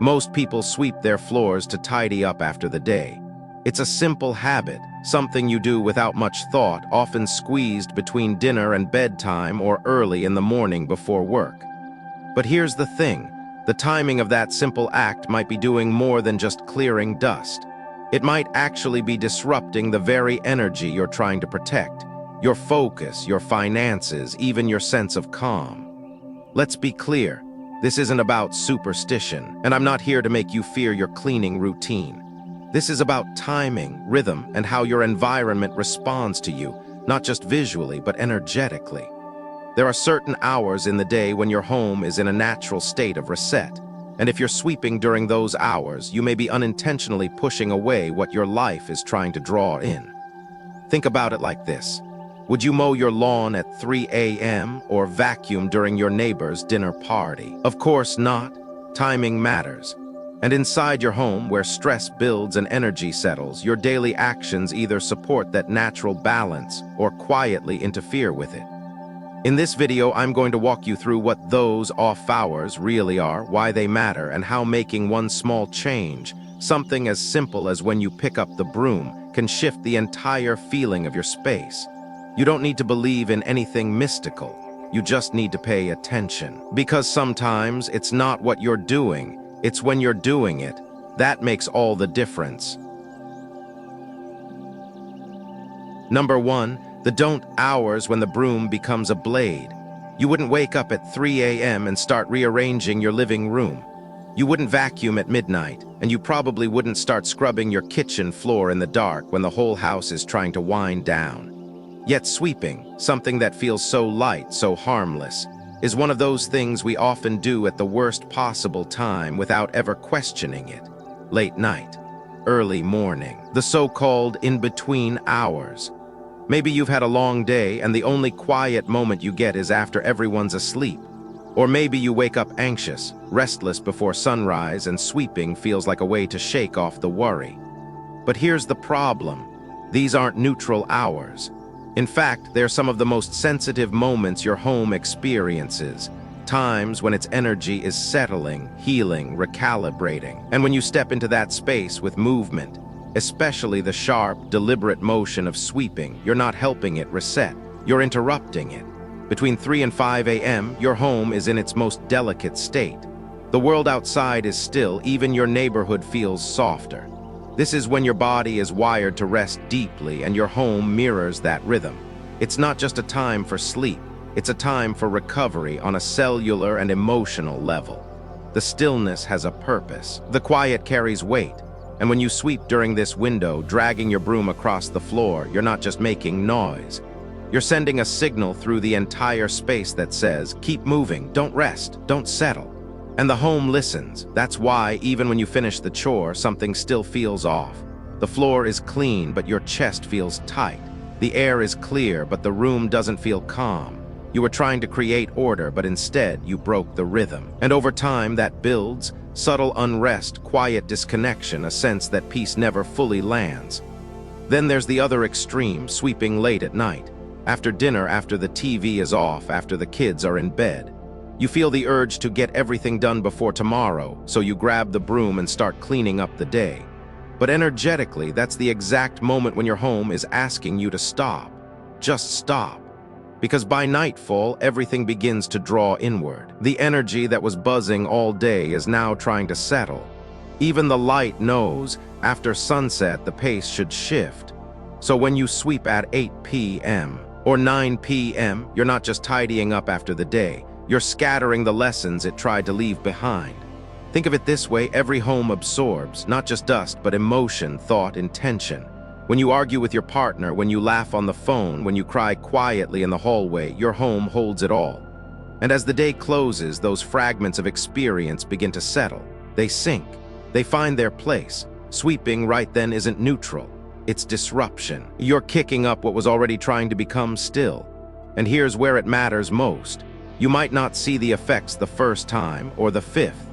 Most people sweep their floors to tidy up after the day. It's a simple habit, something you do without much thought, often squeezed between dinner and bedtime or early in the morning before work. But here's the thing, the timing of that simple act might be doing more than just clearing dust. It might actually be disrupting the very energy you're trying to protect, your focus, your finances, even your sense of calm. Let's be clear, this isn't about superstition, and I'm not here to make you fear your cleaning routine. This is about timing, rhythm, and how your environment responds to you, not just visually, but energetically. There are certain hours in the day when your home is in a natural state of reset, and if you're sweeping during those hours, you may be unintentionally pushing away what your life is trying to draw in. Think about it like this. Would you mow your lawn at 3 a.m. or vacuum during your neighbor's dinner party? Of course not. Timing matters. And inside your home, where stress builds and energy settles, your daily actions either support that natural balance or quietly interfere with it. In this video, I'm going to walk you through what those off hours really are, why they matter, and how making one small change, something as simple as when you pick up the broom, can shift the entire feeling of your space. You don't need to believe in anything mystical. You just need to pay attention. Because sometimes it's not what you're doing, it's when you're doing it. That makes all the difference. Number 1, the don't hours when the broom becomes a blade. You wouldn't wake up at 3 a.m. and start rearranging your living room. You wouldn't vacuum at midnight, and you probably wouldn't start scrubbing your kitchen floor in the dark when the whole house is trying to wind down. Yet sweeping, something that feels so light, so harmless, is one of those things we often do at the worst possible time without ever questioning it. Late night, early morning, the so-called in-between hours. Maybe you've had a long day and the only quiet moment you get is after everyone's asleep. Or maybe you wake up anxious, restless before sunrise, and sweeping feels like a way to shake off the worry. But here's the problem. These aren't neutral hours. In fact, they're some of the most sensitive moments your home experiences, times when its energy is settling, healing, recalibrating. And when you step into that space with movement, especially the sharp, deliberate motion of sweeping, you're not helping it reset, you're interrupting it. Between 3 and 5 a.m., your home is in its most delicate state. The world outside is still, even your neighborhood feels softer. This is when your body is wired to rest deeply and your home mirrors that rhythm. It's not just a time for sleep, it's a time for recovery on a cellular and emotional level. The stillness has a purpose. The quiet carries weight. And when you sweep during this window, dragging your broom across the floor, you're not just making noise. You're sending a signal through the entire space that says, keep moving, don't rest, don't settle. And the home listens. That's why, even when you finish the chore, something still feels off. The floor is clean, but your chest feels tight. The air is clear, but the room doesn't feel calm. You were trying to create order, but instead you broke the rhythm. And over time, that builds. Subtle unrest, quiet disconnection, a sense that peace never fully lands. Then there's the other extreme, sweeping late at night. After dinner, after the TV is off, after the kids are in bed. You feel the urge to get everything done before tomorrow, so you grab the broom and start cleaning up the day. But energetically, that's the exact moment when your home is asking you to stop. Just stop. Because by nightfall, everything begins to draw inward. The energy that was buzzing all day is now trying to settle. Even the light knows, after sunset, the pace should shift. So when you sweep at 8 p.m. or 9 p.m., you're not just tidying up after the day. You're scattering the lessons it tried to leave behind. Think of it this way, every home absorbs, not just dust, but emotion, thought, intention. When you argue with your partner, when you laugh on the phone, when you cry quietly in the hallway, your home holds it all. And as the day closes, those fragments of experience begin to settle. They sink. They find their place. Sweeping right then isn't neutral. It's disruption. You're kicking up what was already trying to become still. And here's where it matters most. You might not see the effects the first time or the fifth.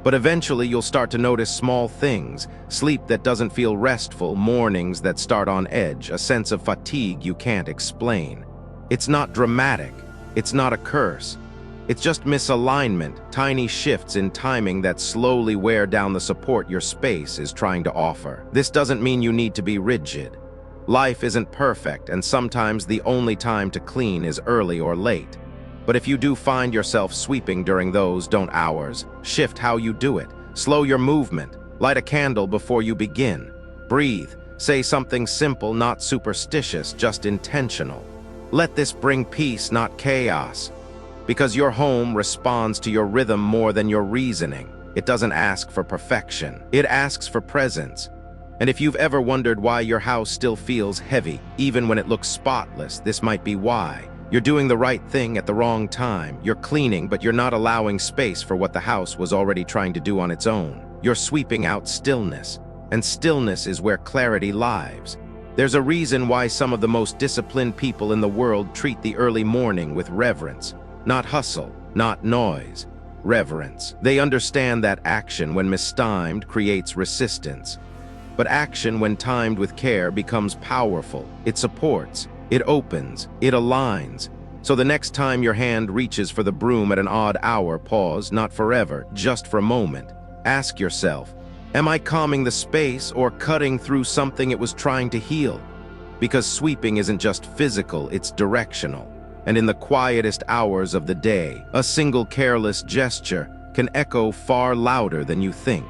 But eventually you'll start to notice small things, sleep that doesn't feel restful, mornings that start on edge, a sense of fatigue you can't explain. It's not dramatic. It's not a curse. It's just misalignment, tiny shifts in timing that slowly wear down the support your space is trying to offer. This doesn't mean you need to be rigid. Life isn't perfect, and sometimes the only time to clean is early or late. But if you do find yourself sweeping during those, don't hours. Shift how you do it. Slow your movement. Light a candle before you begin. Breathe. Say something simple, not superstitious, just intentional. Let this bring peace, not chaos. Because your home responds to your rhythm more than your reasoning. It doesn't ask for perfection. It asks for presence. And if you've ever wondered why your house still feels heavy, even when it looks spotless, this might be why. You're doing the right thing at the wrong time. You're cleaning, but you're not allowing space for what the house was already trying to do on its own. You're sweeping out stillness. And stillness is where clarity lives. There's a reason why some of the most disciplined people in the world treat the early morning with reverence. Not hustle, not noise. Reverence. They understand that action, when mistimed, creates resistance. But action, when timed with care, becomes powerful. It supports, it opens, it aligns. So the next time your hand reaches for the broom at an odd hour, pause, not forever, just for a moment. Ask yourself, am I calming the space or cutting through something it was trying to heal? Because sweeping isn't just physical, it's directional. And in the quietest hours of the day, a single careless gesture can echo far louder than you think.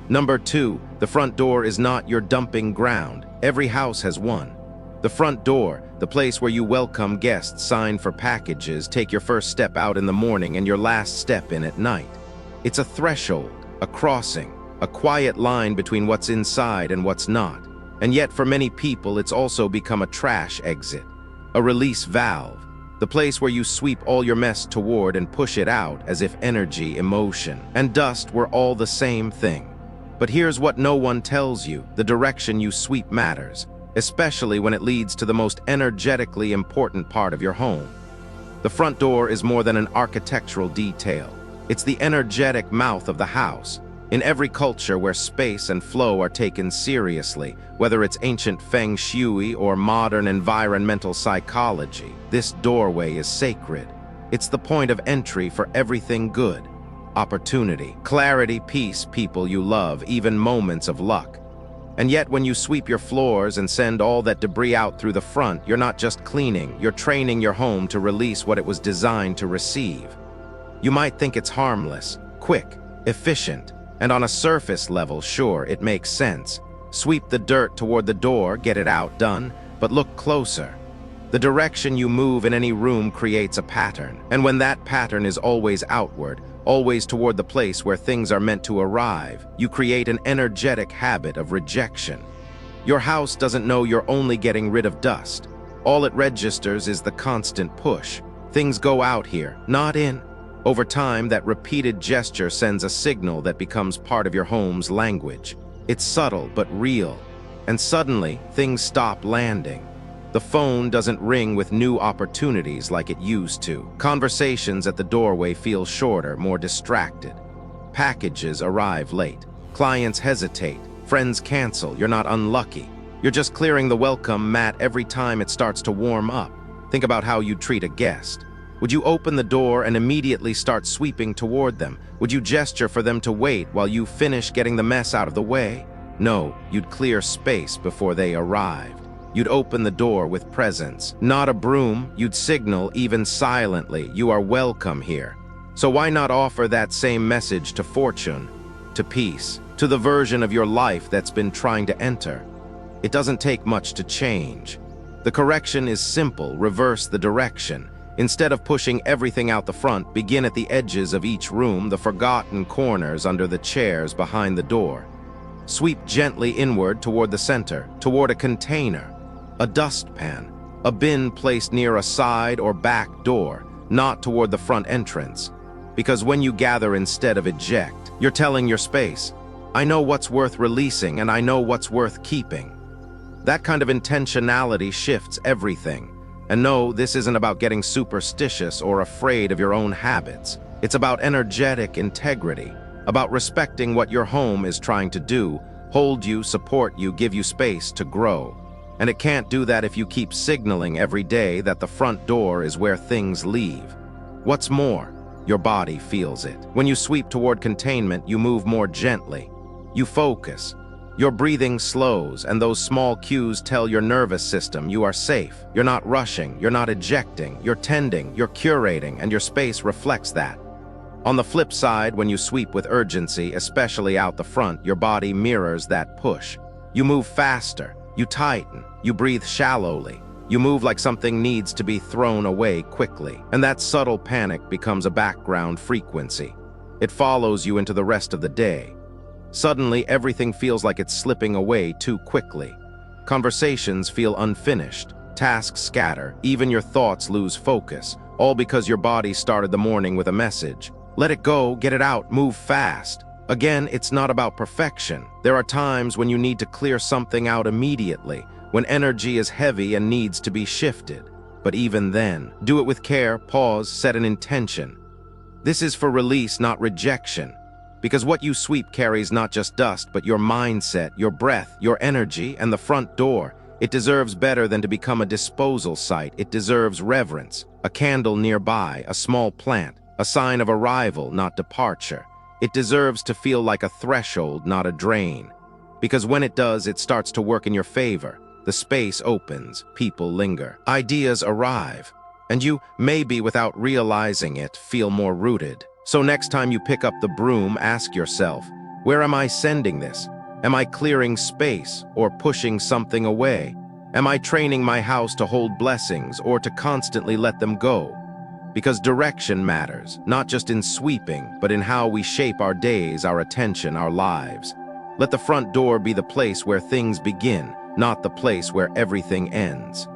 Number 2, the front door is not your dumping ground. Every house has one. The front door, the place where you welcome guests, sign for packages, take your first step out in the morning and your last step in at night. It's a threshold, a crossing, a quiet line between what's inside and what's not. And yet for many people, it's also become a trash exit, a release valve, the place where you sweep all your mess toward and push it out as if energy, emotion, and dust were all the same thing. But here's what no one tells you: the direction you sweep matters, especially when it leads to the most energetically important part of your home. The front door is more than an architectural detail. It's the energetic mouth of the house. In every culture where space and flow are taken seriously, whether it's ancient Feng Shui or modern environmental psychology, this doorway is sacred. It's the point of entry for everything good. Opportunity, clarity, peace, people you love, even moments of luck. And yet when you sweep your floors and send all that debris out through the front, you're not just cleaning, you're training your home to release what it was designed to receive. You might think it's harmless, quick, efficient, and on a surface level, sure, it makes sense. Sweep the dirt toward the door, get it out, done, but look closer. The direction you move in any room creates a pattern, and when that pattern is always outward, always toward the place where things are meant to arrive, you create an energetic habit of rejection. Your house doesn't know you're only getting rid of dust. All it registers is the constant push. Things go out here, not in. Over time, that repeated gesture sends a signal that becomes part of your home's language. It's subtle but real, and suddenly things stop landing. The phone doesn't ring with new opportunities like it used to. Conversations at the doorway feel shorter, more distracted. Packages arrive late. Clients hesitate. Friends cancel. You're not unlucky. You're just clearing the welcome mat every time it starts to warm up. Think about how you'd treat a guest. Would you open the door and immediately start sweeping toward them? Would you gesture for them to wait while you finish getting the mess out of the way? No, you'd clear space before they arrived. You'd open the door with presence. Not a broom, you'd signal, even silently, you are welcome here. So why not offer that same message to fortune, to peace, to the version of your life that's been trying to enter? It doesn't take much to change. The correction is simple: reverse the direction. Instead of pushing everything out the front, begin at the edges of each room, the forgotten corners under the chairs behind the door. Sweep gently inward toward the center, toward a container, a dustpan, a bin placed near a side or back door, not toward the front entrance. Because when you gather instead of eject, you're telling your space, I know what's worth releasing and I know what's worth keeping. That kind of intentionality shifts everything. And no, this isn't about getting superstitious or afraid of your own habits. It's about energetic integrity, about respecting what your home is trying to do, hold you, support you, give you space to grow. And it can't do that if you keep signaling every day that the front door is where things leave. What's more, your body feels it. When you sweep toward containment, you move more gently. You focus. Your breathing slows, and those small cues tell your nervous system you are safe. You're not rushing, you're not ejecting, you're tending, you're curating, and your space reflects that. On the flip side, when you sweep with urgency, especially out the front, your body mirrors that push. You move faster, you tighten, you breathe shallowly. You move like something needs to be thrown away quickly, and that subtle panic becomes a background frequency. It follows you into the rest of the day. Suddenly, everything feels like it's slipping away too quickly. Conversations feel unfinished, tasks scatter, even your thoughts lose focus, all because your body started the morning with a message. Let it go, get it out, move fast. Again, it's not about perfection. There are times when you need to clear something out immediately, when energy is heavy and needs to be shifted. But even then, do it with care, pause, set an intention. This is for release, not rejection. Because what you sweep carries not just dust, but your mindset, your breath, your energy, and the front door. It deserves better than to become a disposal site. It deserves reverence, a candle nearby, a small plant, a sign of arrival, not departure. It deserves to feel like a threshold, not a drain. Because when it does, it starts to work in your favor. The space opens, people linger, ideas arrive, and you, maybe without realizing it, feel more rooted. So next time you pick up the broom, ask yourself, where am I sending this? Am I clearing space or pushing something away? Am I training my house to hold blessings or to constantly let them go? Because direction matters, not just in sweeping, but in how we shape our days, our attention, our lives. Let the front door be the place where things begin, not the place where everything ends.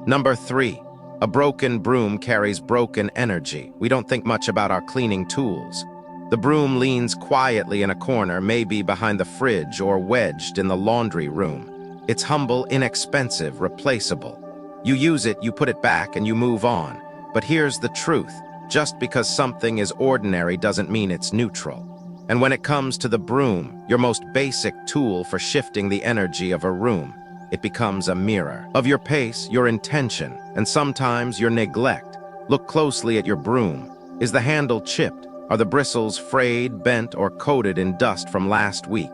Number 3. A broken broom carries broken energy. We don't think much about our cleaning tools. The broom leans quietly in a corner, maybe behind the fridge or wedged in the laundry room. It's humble, inexpensive, replaceable. You use it, you put it back, and you move on. But here's the truth. Just because something is ordinary doesn't mean it's neutral. And when it comes to the broom, your most basic tool for shifting the energy of a room, it becomes a mirror of your pace, your intention, and sometimes your neglect. Look closely at your broom. Is the handle chipped? Are the bristles frayed, bent, or coated in dust from last week?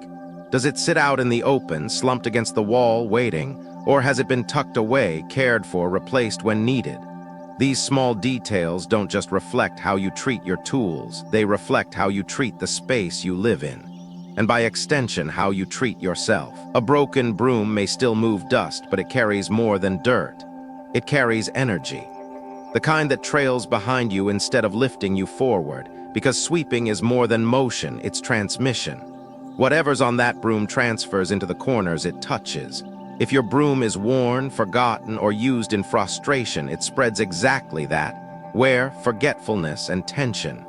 Does it sit out in the open, slumped against the wall, waiting? Or has it been tucked away, cared for, replaced when needed? These small details don't just reflect how you treat your tools, they reflect how you treat the space you live in. And by extension, how you treat yourself. A broken broom may still move dust, but it carries more than dirt. It carries energy. The kind that trails behind you instead of lifting you forward, because sweeping is more than motion, it's transmission. Whatever's on that broom transfers into the corners it touches. If your broom is worn, forgotten, or used in frustration, it spreads exactly that, wear, forgetfulness, and tension.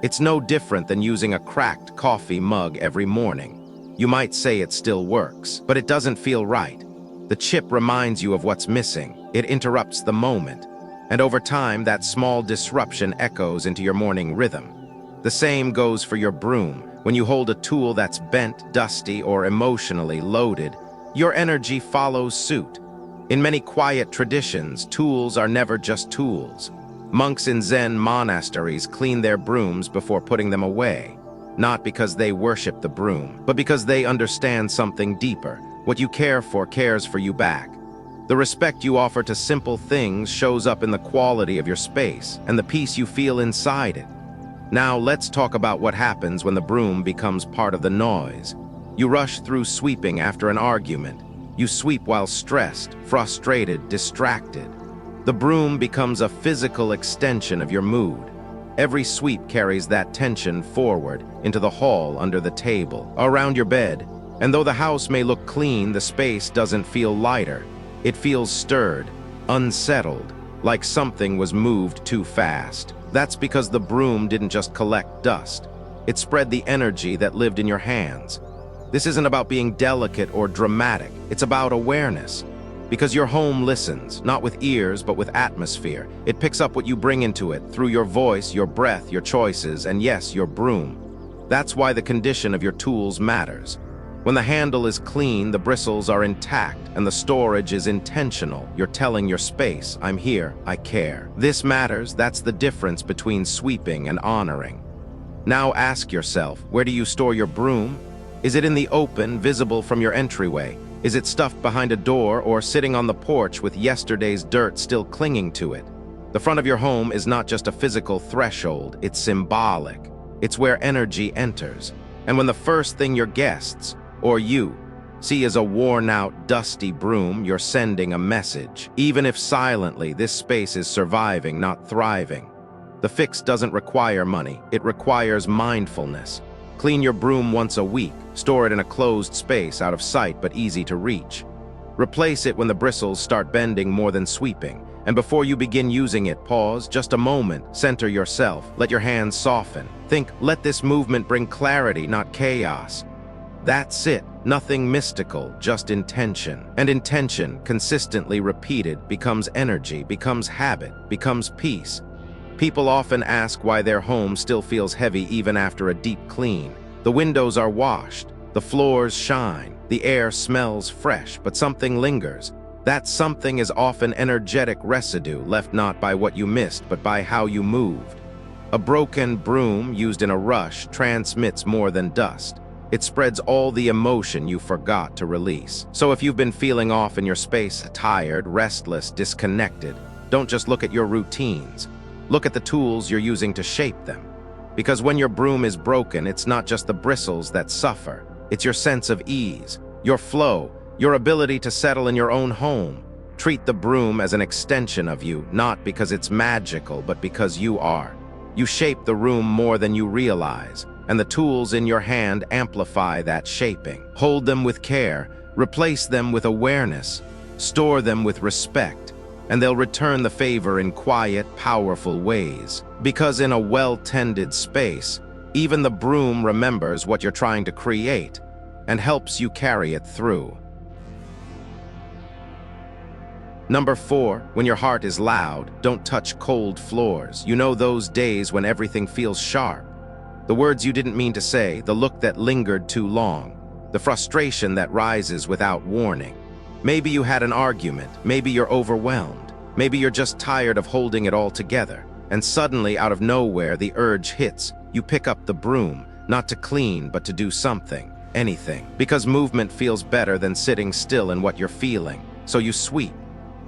It's no different than using a cracked coffee mug every morning. You might say it still works, but it doesn't feel right. The chip reminds you of what's missing. It interrupts the moment. And over time, that small disruption echoes into your morning rhythm. The same goes for your broom. When you hold a tool that's bent, dusty, or emotionally loaded, your energy follows suit. In many quiet traditions, tools are never just tools. Monks in Zen monasteries clean their brooms before putting them away, not because they worship the broom, but because they understand something deeper. What you care for cares for you back. The respect you offer to simple things shows up in the quality of your space and the peace you feel inside it. Now let's talk about what happens when the broom becomes part of the noise. You rush through sweeping after an argument. You sweep while stressed, frustrated, distracted. The broom becomes a physical extension of your mood. Every sweep carries that tension forward into the hall, under the table, around your bed. And though the house may look clean, the space doesn't feel lighter. It feels stirred, unsettled, like something was moved too fast. That's because the broom didn't just collect dust. It spread the energy that lived in your hands. This isn't about being delicate or dramatic. It's about awareness. Because your home listens, not with ears, but with atmosphere. It picks up what you bring into it, through your voice, your breath, your choices, and yes, your broom. That's why the condition of your tools matters. When the handle is clean, the bristles are intact, and the storage is intentional. You're telling your space, I'm here, I care. This matters. That's the difference between sweeping and honoring. Now ask yourself, where do you store your broom? Is it in the open, visible from your entryway? Is it stuffed behind a door or sitting on the porch with yesterday's dirt still clinging to it? The front of your home is not just a physical threshold, it's symbolic. It's where energy enters. And when the first thing your guests, or you, see is a worn-out, dusty broom, you're sending a message. Even if silently, this space is surviving, not thriving. The fix doesn't require money, it requires mindfulness. Clean your broom once a week, store it in a closed space out of sight but easy to reach. Replace it when the bristles start bending more than sweeping. And before you begin using it, pause just a moment, center yourself, let your hands soften. Think, let this movement bring clarity, not chaos. That's it, nothing mystical, just intention. And intention, consistently repeated, becomes energy, becomes habit, becomes peace. People often ask why their home still feels heavy even after a deep clean. The windows are washed, the floors shine, the air smells fresh, but something lingers. That something is often energetic residue left not by what you missed, but by how you moved. A broken broom used in a rush transmits more than dust. It spreads all the emotion you forgot to release. So if you've been feeling off in your space, tired, restless, disconnected, don't just look at your routines. Look at the tools you're using to shape them. Because when your broom is broken, it's not just the bristles that suffer. It's your sense of ease, your flow, your ability to settle in your own home. Treat the broom as an extension of you, not because it's magical, but because you are. You shape the room more than you realize, and the tools in your hand amplify that shaping. Hold them with care, replace them with awareness, store them with respect, and they'll return the favor in quiet, powerful ways. Because in a well-tended space, even the broom remembers what you're trying to create and helps you carry it through. Number 4, when your heart is loud, don't touch cold floors. You know those days when everything feels sharp. The words you didn't mean to say, the look that lingered too long, the frustration that rises without warning. Maybe you had an argument, maybe you're overwhelmed, maybe you're just tired of holding it all together, and suddenly out of nowhere the urge hits. You pick up the broom, not to clean, but to do something, anything. Because movement feels better than sitting still in what you're feeling. So you sweep,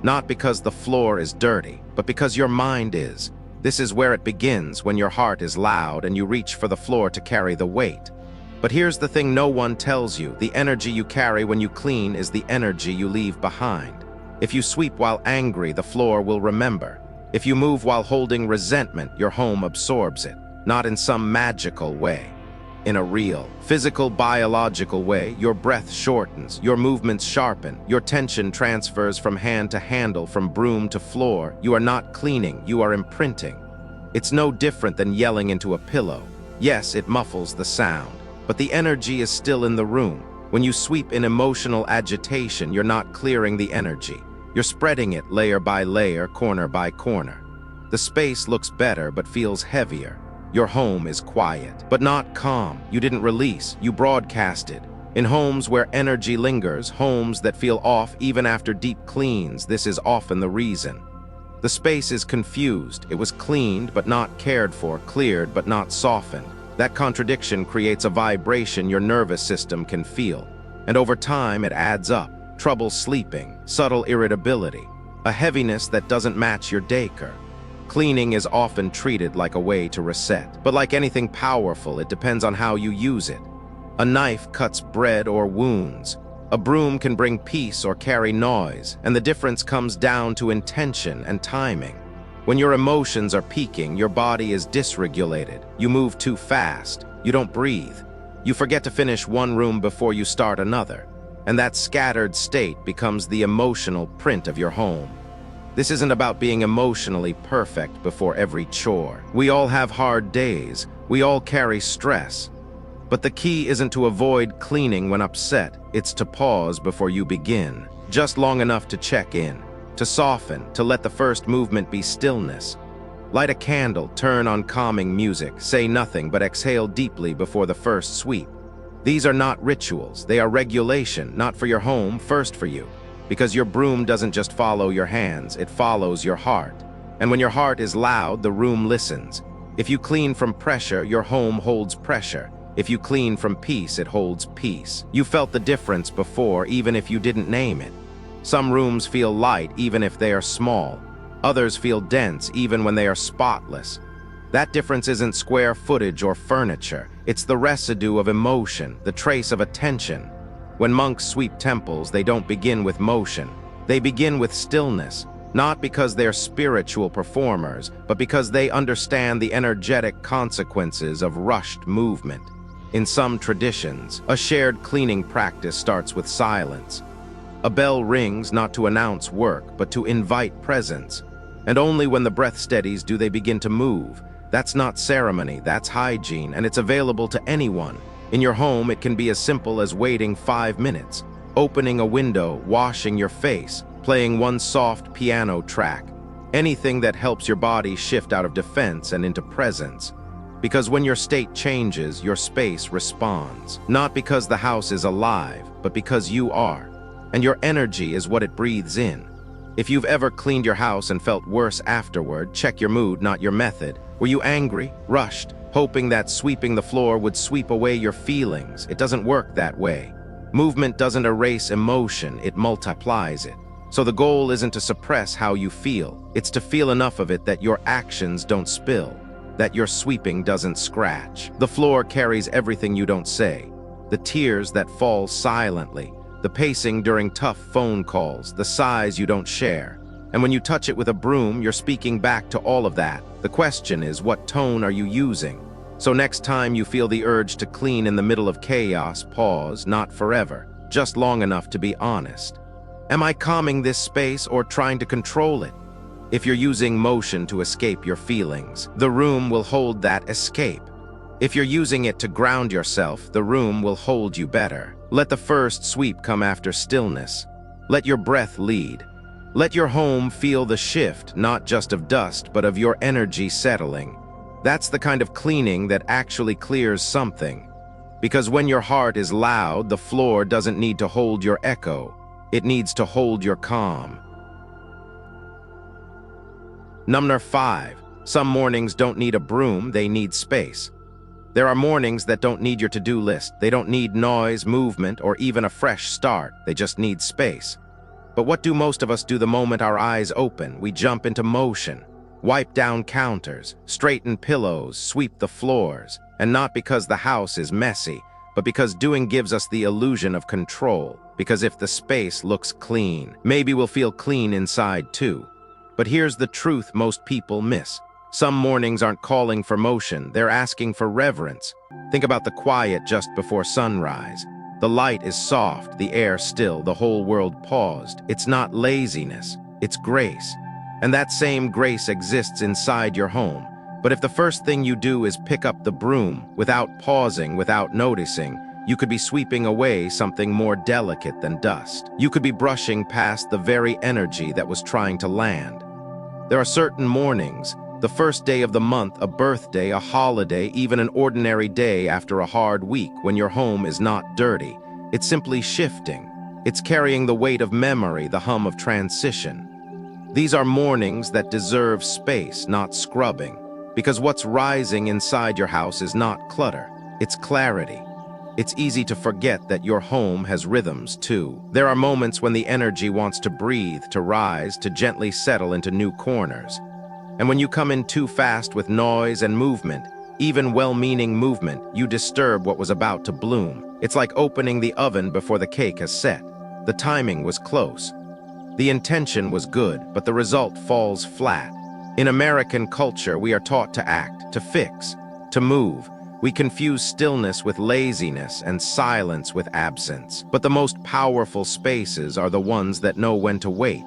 not because the floor is dirty, but because your mind is. This is where it begins, when your heart is loud and you reach for the floor to carry the weight. But here's the thing no one tells you. The energy you carry when you clean is the energy you leave behind. If you sweep while angry, the floor will remember. If you move while holding resentment, your home absorbs it. Not in some magical way. In a real, physical, biological way, your breath shortens, your movements sharpen, your tension transfers from hand to handle, from broom to floor. You are not cleaning, you are imprinting. It's no different than yelling into a pillow. Yes, it muffles the sound, but the energy is still in the room. When you sweep in emotional agitation, you're not clearing the energy. You're spreading it layer by layer, corner by corner. The space looks better but feels heavier. Your home is quiet, but not calm. You didn't release, you broadcasted. In homes where energy lingers, homes that feel off even after deep cleans, this is often the reason. The space is confused. It was cleaned but not cared for, cleared but not softened. That contradiction creates a vibration your nervous system can feel. And over time, it adds up. Trouble sleeping, subtle irritability, a heaviness that doesn't match your decor. Cleaning is often treated like a way to reset. But like anything powerful, it depends on how you use it. A knife cuts bread or wounds. A broom can bring peace or carry noise, and the difference comes down to intention and timing. When your emotions are peaking, your body is dysregulated. You move too fast. You don't breathe. You forget to finish one room before you start another. And that scattered state becomes the emotional print of your home. This isn't about being emotionally perfect before every chore. We all have hard days. We all carry stress. But the key isn't to avoid cleaning when upset. It's to pause before you begin. Just long enough to check in, to soften, to let the first movement be stillness. Light a candle, turn on calming music, say nothing but exhale deeply before the first sweep. These are not rituals, they are regulation, not for your home, first for you. Because your broom doesn't just follow your hands, it follows your heart. And when your heart is loud, the room listens. If you clean from pressure, your home holds pressure. If you clean from peace, it holds peace. You felt the difference before, even if you didn't name it. Some rooms feel light, even if they are small. Others feel dense, even when they are spotless. That difference isn't square footage or furniture. It's the residue of emotion, the trace of attention. When monks sweep temples, they don't begin with motion. They begin with stillness, not because they're spiritual performers, but because they understand the energetic consequences of rushed movement. In some traditions, a shared cleaning practice starts with silence. A bell rings not to announce work, but to invite presence. And only when the breath steadies do they begin to move. That's not ceremony, that's hygiene, and it's available to anyone. In your home, it can be as simple as waiting 5 minutes, opening a window, washing your face, playing one soft piano track. Anything that helps your body shift out of defense and into presence. Because when your state changes, your space responds. Not because the house is alive, but because you are. And your energy is what it breathes in. If you've ever cleaned your house and felt worse afterward, check your mood, not your method. Were you angry, rushed, hoping that sweeping the floor would sweep away your feelings? It doesn't work that way. Movement doesn't erase emotion, it multiplies it. So the goal isn't to suppress how you feel. It's to feel enough of it that your actions don't spill, that your sweeping doesn't scratch. The floor carries everything you don't say. The tears that fall silently, the pacing during tough phone calls, the sighs you don't share. And when you touch it with a broom, you're speaking back to all of that. The question is, what tone are you using? So next time you feel the urge to clean in the middle of chaos, pause, not forever, just long enough to be honest. Am I calming this space or trying to control it? If you're using motion to escape your feelings, the room will hold that escape. If you're using it to ground yourself, the room will hold you better. Let the first sweep come after stillness. Let your breath lead. Let your home feel the shift, not just of dust, but of your energy settling. That's the kind of cleaning that actually clears something. Because when your heart is loud, the floor doesn't need to hold your echo. It needs to hold your calm. Number 5. Some mornings don't need a broom, they need space. There are mornings that don't need your to-do list. They don't need noise, movement, or even a fresh start. They just need space. But what do most of us do the moment our eyes open? We jump into motion, wipe down counters, straighten pillows, sweep the floors. And not because the house is messy, but because doing gives us the illusion of control. Because if the space looks clean, maybe we'll feel clean inside too. But here's the truth most people miss. Some mornings aren't calling for motion, they're asking for reverence. Think about the quiet just before sunrise. The light is soft, the air still, the whole world paused. It's not laziness, it's grace. And that same grace exists inside your home. But if the first thing you do is pick up the broom, without pausing, without noticing, you could be sweeping away something more delicate than dust. You could be brushing past the very energy that was trying to land. There are certain mornings, the first day of the month, a birthday, a holiday, even an ordinary day after a hard week, when your home is not dirty. It's simply shifting. It's carrying the weight of memory, the hum of transition. These are mornings that deserve space, not scrubbing. Because what's rising inside your house is not clutter, it's clarity. It's easy to forget that your home has rhythms too. There are moments when the energy wants to breathe, to rise, to gently settle into new corners. And when you come in too fast with noise and movement, even well-meaning movement, you disturb what was about to bloom. It's like opening the oven before the cake has set. The timing was close. The intention was good, but the result falls flat. In American culture, we are taught to act, to fix, to move. We confuse stillness with laziness and silence with absence. But the most powerful spaces are the ones that know when to wait.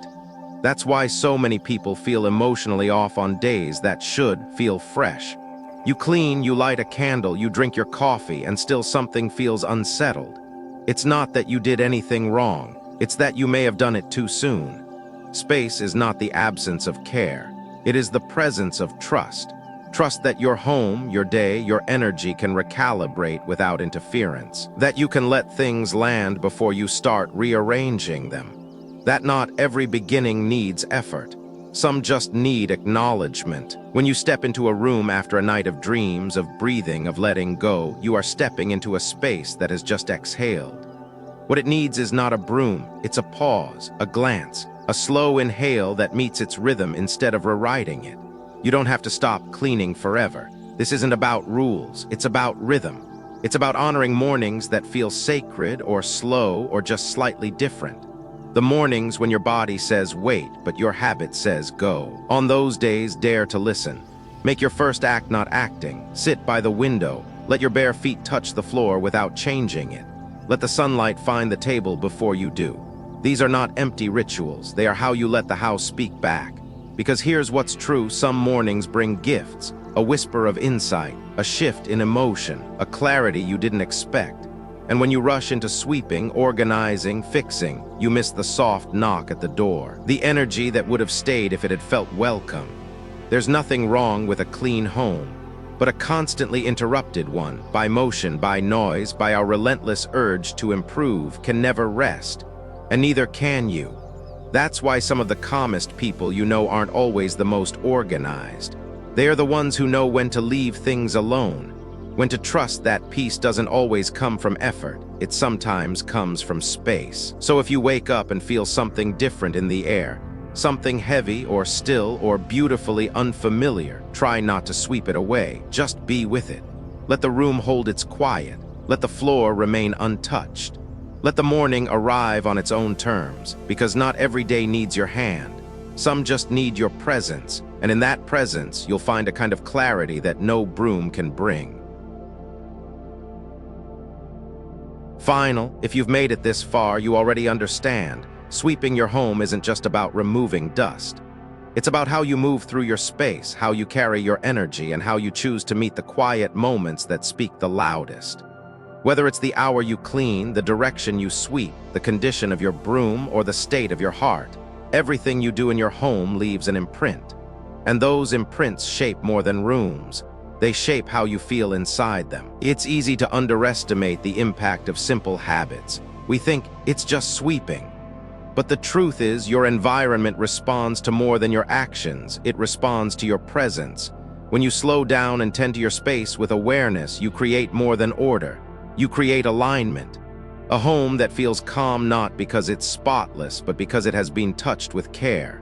That's why so many people feel emotionally off on days that should feel fresh. You clean, you light a candle, you drink your coffee, and still something feels unsettled. It's not that you did anything wrong. It's that you may have done it too soon. Space is not the absence of care. It is the presence of trust. Trust that your home, your day, your energy can recalibrate without interference. That you can let things land before you start rearranging them. That not every beginning needs effort. Some just need acknowledgement. When you step into a room after a night of dreams, of breathing, of letting go, you are stepping into a space that has just exhaled. What it needs is not a broom, it's a pause, a glance, a slow inhale that meets its rhythm instead of rewriting it. You don't have to stop cleaning forever. This isn't about rules, it's about rhythm. It's about honoring mornings that feel sacred or slow or just slightly different. The mornings when your body says wait, but your habit says go. On those days, dare to listen. Make your first act not acting. Sit by the window. Let your bare feet touch the floor without changing it. Let the sunlight find the table before you do. These are not empty rituals. They are how you let the house speak back. Because here's what's true, some mornings bring gifts, a whisper of insight, a shift in emotion, a clarity you didn't expect. And when you rush into sweeping, organizing, fixing, you miss the soft knock at the door, the energy that would have stayed if it had felt welcome. There's nothing wrong with a clean home, but a constantly interrupted one, by motion, by noise, by our relentless urge to improve, can never rest. And neither can you. That's why some of the calmest people you know aren't always the most organized. They are the ones who know when to leave things alone, when to trust that peace doesn't always come from effort, it sometimes comes from space. So if you wake up and feel something different in the air, something heavy or still or beautifully unfamiliar, try not to sweep it away, just be with it. Let the room hold its quiet, let the floor remain untouched. Let the morning arrive on its own terms, because not every day needs your hand. Some just need your presence, and in that presence, you'll find a kind of clarity that no broom can bring. Final, if you've made it this far, you already understand. Sweeping your home isn't just about removing dust. It's about how you move through your space, how you carry your energy, and how you choose to meet the quiet moments that speak the loudest. Whether it's the hour you clean, the direction you sweep, the condition of your broom, or the state of your heart, everything you do in your home leaves an imprint. And those imprints shape more than rooms. They shape how you feel inside them. It's easy to underestimate the impact of simple habits. We think it's just sweeping. But the truth is, your environment responds to more than your actions. It responds to your presence. When you slow down and tend to your space with awareness, you create more than order. You create alignment. A home that feels calm not because it's spotless, but because it has been touched with care.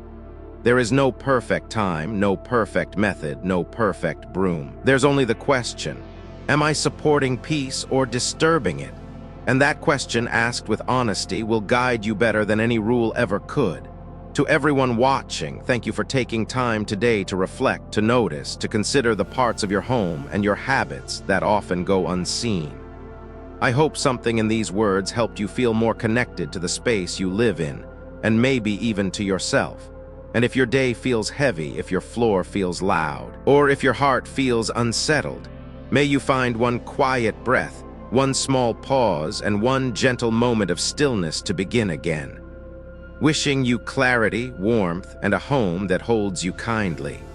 There is no perfect time, no perfect method, no perfect broom. There's only the question, am I supporting peace or disturbing it? And that question, asked with honesty, will guide you better than any rule ever could. To everyone watching, thank you for taking time today to reflect, to notice, to consider the parts of your home and your habits that often go unseen. I hope something in these words helped you feel more connected to the space you live in, and maybe even to yourself. And if your day feels heavy, if your floor feels loud, or if your heart feels unsettled, may you find one quiet breath, one small pause, and one gentle moment of stillness to begin again. Wishing you clarity, warmth, and a home that holds you kindly.